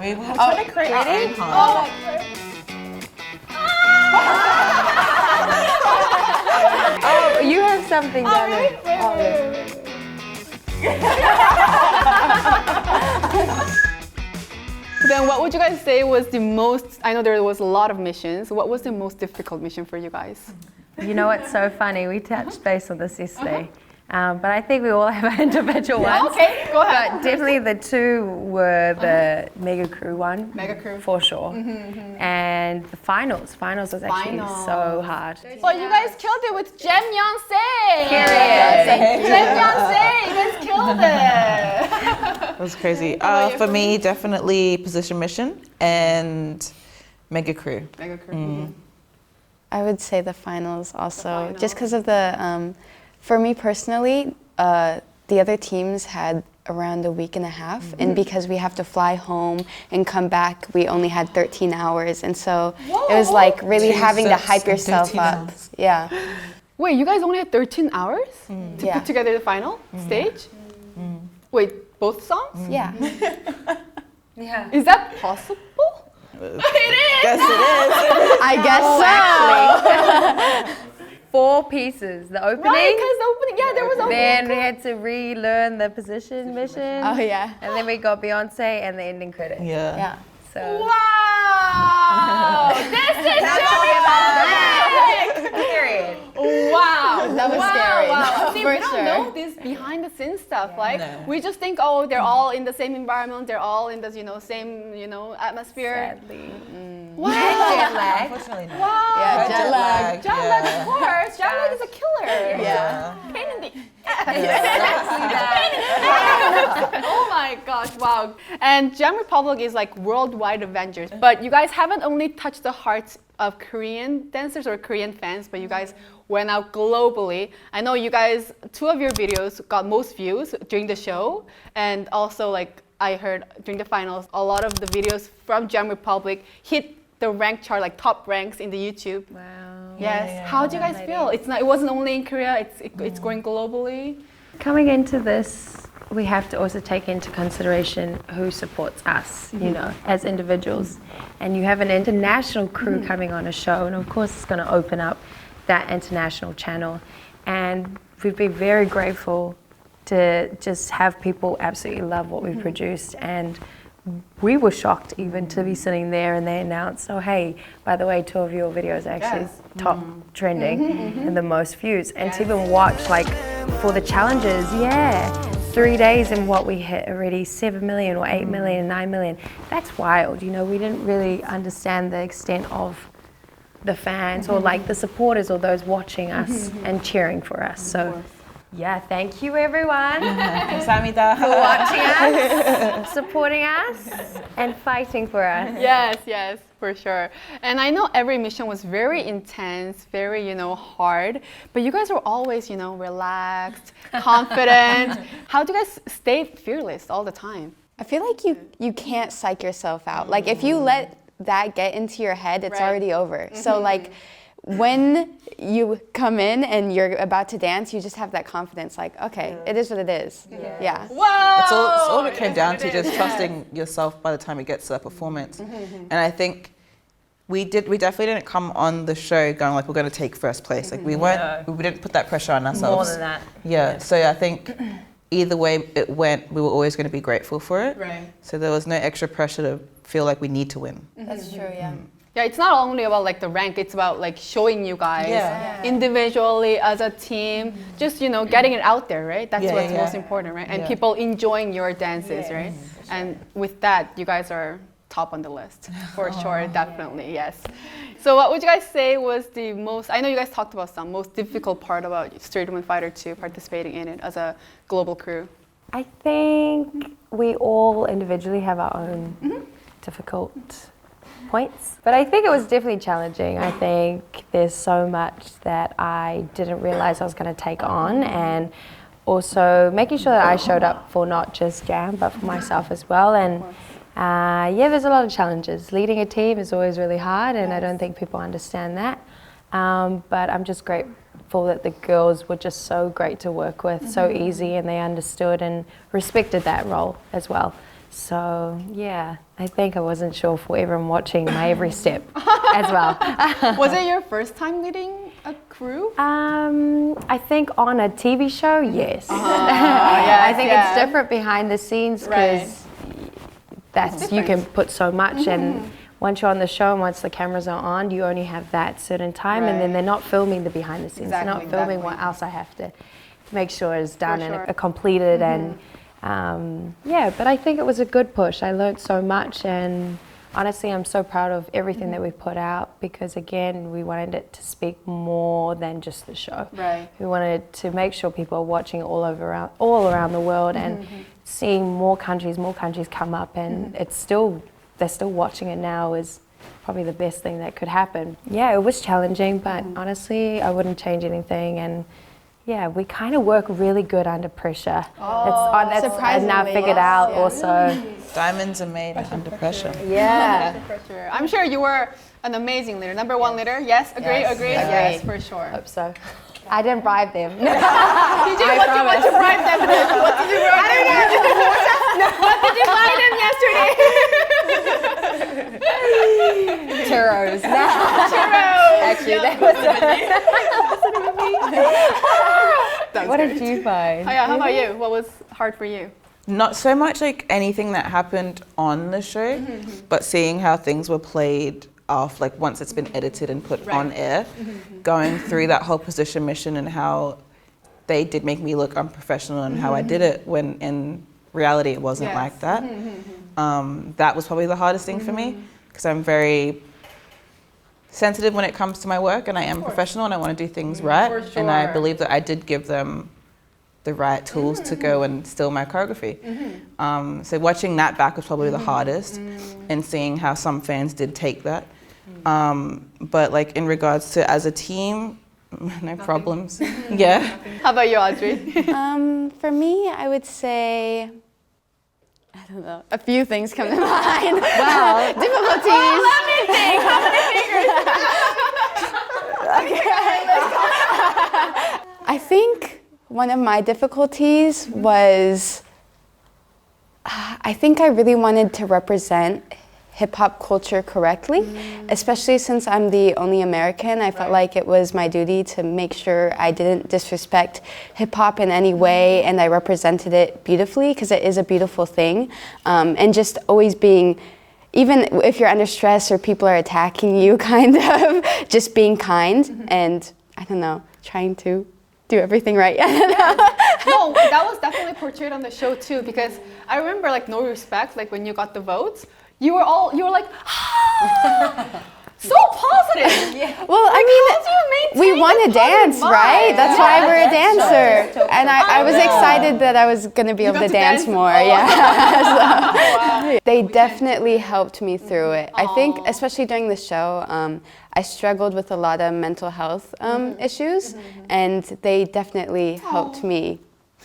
mean, we were trying to create our own heart. Oh, you have something down there. Then what would you guys say was the most, I know there was a lot of missions, what was the most difficult mission for you guys? You know what's so funny? We touched base on this yesterday. But I think we all have our individual ones. Okay, go ahead. But definitely the two were the Mega Crew one. Mega Crew. For sure. And the finals. Finals was actually so hard. Well, you guys killed it with Jem Yonsei. Period. Jem Yonsei, you guys killed it. It was crazy. For me, definitely Position Mission and Mega Crew. Mega Crew. I would say the finals also, just because of the, for me personally, the other teams had around a week and a half, and because we have to fly home and come back, we only had 13 hours, and so it was like really having to hype yourself up. Yeah. Wait, you guys only had 13 hours to put together the final stage? Wait, both songs? Yeah. Yeah. Is that possible? It is. Guess it is. I guess so. Actually. 4 pieces. The opening. Right, because the opening, yeah, there was opening. Then we had to relearn the Position Mission. Oh yeah. And then we got Beyonce and the ending credits. Yeah. Yeah. So. Wow! This is Period. wow! That was scary. Wow. See, For we don't sure. know this behind the scenes stuff. Like we just think, oh, they're all in the same environment. They're all in the same atmosphere. Sadly. Wow! Jet lag. Unfortunately, no. Wow! Yeah, jet lag. Jet lag, of course. Jet lag is a killer. Yeah. Pain in the Exactly that. Oh my gosh, wow. And Jam Republic is like worldwide Avengers. But you guys haven't only touched the hearts of Korean dancers or Korean fans, but you guys went out globally. I know you guys, 2 of your videos got most views during the show. And also like I heard during the finals, a lot of the videos from Jam Republic hit the rank chart, like top ranks in the YouTube. Wow. Yes. How do you guys feel? It wasn't only in Korea, it's going globally. Coming into this, we have to also take into consideration who supports us, you know, as individuals. And you have an international crew coming on a show, and of course it's going to open up that international channel. And we've been very grateful to just have people absolutely love what we've produced. And we were shocked even to be sitting there and they announced, oh hey, by the way, 2 of your videos are actually top trending and the most views. And to even watch like for the challenges, 3 days and what we hit already 7 million or 8 million, 9 million. That's wild, you know, we didn't really understand the extent of the fans or like the supporters or those watching us and cheering for us. So yeah, thank you everyone 감사합니다. for watching us, supporting us, and fighting for us. Yes, for sure. And I know every mission was very intense, very, hard, but you guys were always, relaxed, confident. How do you guys stay fearless all the time? I feel like you can't psych yourself out. Like if you let that get into your head, it's already over. So like when you come in and you're about to dance, you just have that confidence, like, okay, it is what it is. Yeah. Whoa! It's all it came down to, just trusting yourself by the time it gets to that performance. And I think we definitely didn't come on the show going like we're going to take first place. Like we didn't put that pressure on ourselves. More than that. Yeah. So I think either way it went, we were always going to be grateful for it. Right. So there was no extra pressure to feel like we need to win. That's true, yeah. Yeah, it's not only about like the rank, it's about like showing you guys individually as a team, just getting it out there, right? That's what's most important, right? And people enjoying your dances, right? And with that, you guys are top on the list for sure, definitely, yes. So what would you guys say was the most, I know you guys talked about some, most difficult part about Street Women Fighter 2 participating in it as a global crew? I think we all individually have our own difficult points, but I think it was definitely challenging. I think there's so much that I didn't realize I was going to take on, and also making sure that I showed up for not just Jam but for myself as well. And there's a lot of challenges. Leading a team is always really hard, and I don't think people understand that. But I'm just grateful that the girls were just so great to work with, so easy, and they understood and respected that role as well. So yeah, I think I wasn't sure for everyone watching my every step as well. Was it your first time leading a crew? I think on a TV show, yes. Yes, I think it's different behind the scenes Right. because that's you can put so much and once you're on the show and once the cameras are on, you only have that certain time and then Right. they're not filming the behind the scenes. They're not Exactly, filming exactly. what else I have to make sure is done sure. and completed and yeah, but I think it was a good push. I learned so much and honestly I'm so proud of everything that we put out because again we wanted it to speak more than just the show. Right. We wanted to make sure people are watching all around the world and seeing more countries come up and they're still watching it now is probably the best thing that could happen. Yeah, it was challenging, but honestly I wouldn't change anything and yeah, we kind of work really good under pressure. That's I've now figured out also. Diamonds are made under pressure. Yeah. For sure. I'm sure you were an amazing leader. Number one leader. Yes, agree. Yes, for sure. Hope so. I didn't bribe them. Did you? What did you bribe them with? What did you bribe them with? What did you buy them yesterday? Churros. Churros. Actually, that was What did you find? Oh yeah, how about you? What was hard for you? Not so much like anything that happened on the show, but seeing how things were played off, like once it's been edited and put on air, going through that whole position mission and how they did make me look unprofessional and how I did it when in reality it wasn't like that. That was probably the hardest thing for me because I'm very sensitive when it comes to my work and I am professional and I want to do things right. And I believe that I did give them the right tools to go and steal my choreography. So watching that back was probably the hardest and seeing how some fans did take that. But like in regards to as a team, no problems. Yeah. How about you, Audrey? For me, I would say, I don't know, a few things come to mind. Wow. Difficulties. Let me think. How many fingers? I think one of my difficulties was, I think I really wanted to represent hip-hop culture correctly, especially since I'm the only American. I felt like it was my duty to make sure I didn't disrespect hip-hop in any way and I represented it beautifully because it is a beautiful thing. And just always being, even if you're under stress or people are attacking you, kind of, just being kind and, I don't know, trying to do everything right. No, that was definitely portrayed on the show too because I remember like No Respect, like when you got the votes, you were like, so positive. Well, I mean, we want to dance, right? That's why we're a dancer. And I was excited that I was going to be able to dance more. So, they definitely helped me through it. I think, especially during the show, I struggled with a lot of mental health issues, and they definitely helped me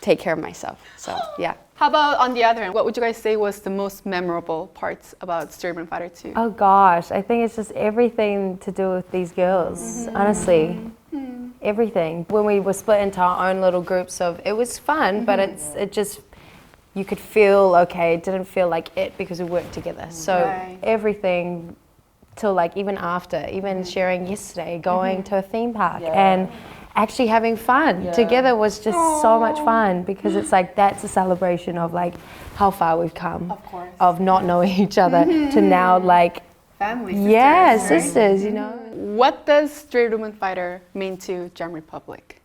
take care of myself. So, yeah. How about on the other end? What would you guys say was the most memorable parts about Streetman Fighter 2? Oh gosh, I think it's just everything to do with these girls, honestly. Everything. When we were split into our own little groups it was fun, but it just, you could feel, okay, it didn't feel like it because we worked together. So everything till like even after, even sharing yesterday, going to a theme park and actually having fun together was just so much fun because it's like that's a celebration of like how far we've come of not knowing each other to now like family sisters, you know. What does Street Woman Fighter mean to Jam Republic?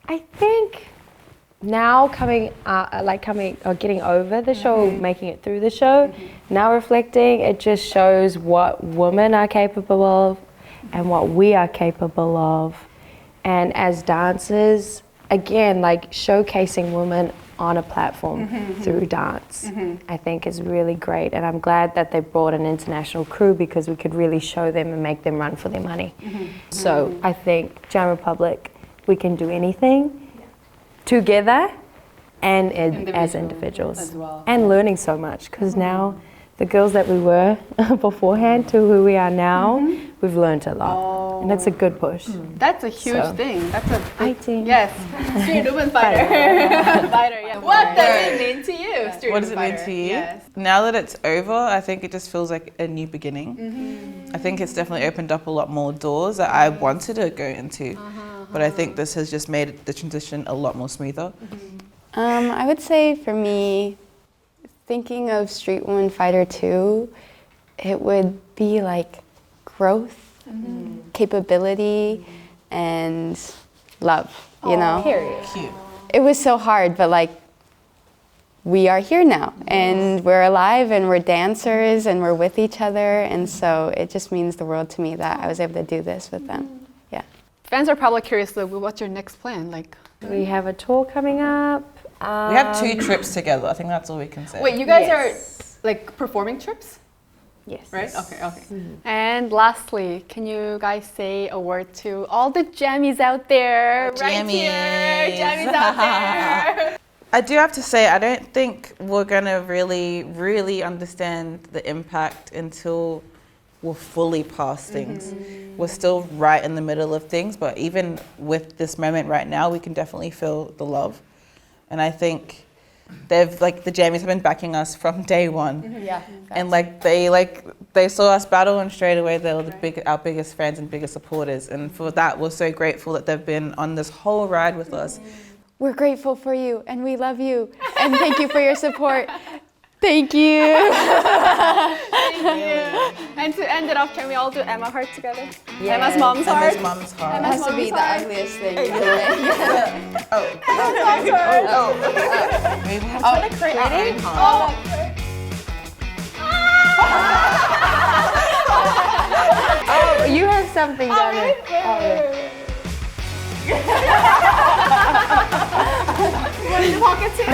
I think now getting over the show, making it through the show, now reflecting, it just shows what women are capable of and what we are capable of. And as dancers, again, like showcasing women on a platform through dance, I think is really great. And I'm glad that they brought an international crew because we could really show them and make them run for their money. So I think Jam Republic, we can do anything together and as individuals. As well. And learning so much because now the girls that we were beforehand to who we are now, we've learned a lot. and it's a good push. That's a huge So. thing. That's a big, Fighting. yes. Street woman fighter. Fighter, yeah. What does it mean to you, street What does woman it mean fighter? to you? Yes. Now that it's over, I think it just feels like a new beginning. I think it's definitely opened up a lot more doors that I wanted to go into. But I think this has just made the transition a lot more smoother. I would say for me, thinking of Street Woman Fighter 2, it would be like growth, capability, and love, you know? Period. Cute. It was so hard, but like, we are here now, and we're alive, and we're dancers, and we're with each other, and so it just means the world to me that I was able to do this with them. Yeah. Fans are probably curious, though, what's your next plan? Like, We have a tour coming up. We have 2 trips together. I think that's all we can say. wait, you guys Yes. are like performing trips? Yes. Right? Okay. And lastly, can you guys say a word to all the jammies out there? Right here, jammies out there. I do have to say, I don't think we're going to really understand the impact until we're fully past things. We're still right in the middle of things, but even with this moment right now, we can definitely feel the love. And I think the jammies have been backing us from day one. Yeah. And they saw us battle, and straight away they were our biggest fans and biggest supporters. And for that, we're so grateful that they've been on this whole ride with us. We're grateful for you, and we love you, and thank you for your support. Thank you. And to end it off, can we all do Emma heart together? Yes. Emma's mom's heart. Emma's mom's heart. Emma's Has to be mom's the heart. ugliest thing. Maybe we're trying to create our own heart. Oh, you have something down there. What in the pocket too?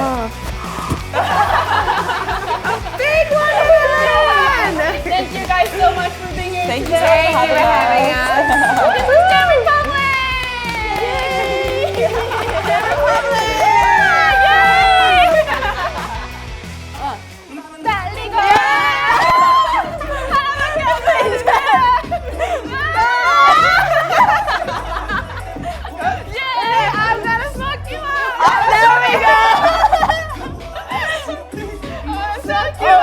Big one! Thank you guys so much for being here Thank you today. so much for having us. This was Jam Republic! Yay! Jam Republic! Yay! 빨리 가! Yeah, I'm gonna fuck you up! There we go! Oh, so cute!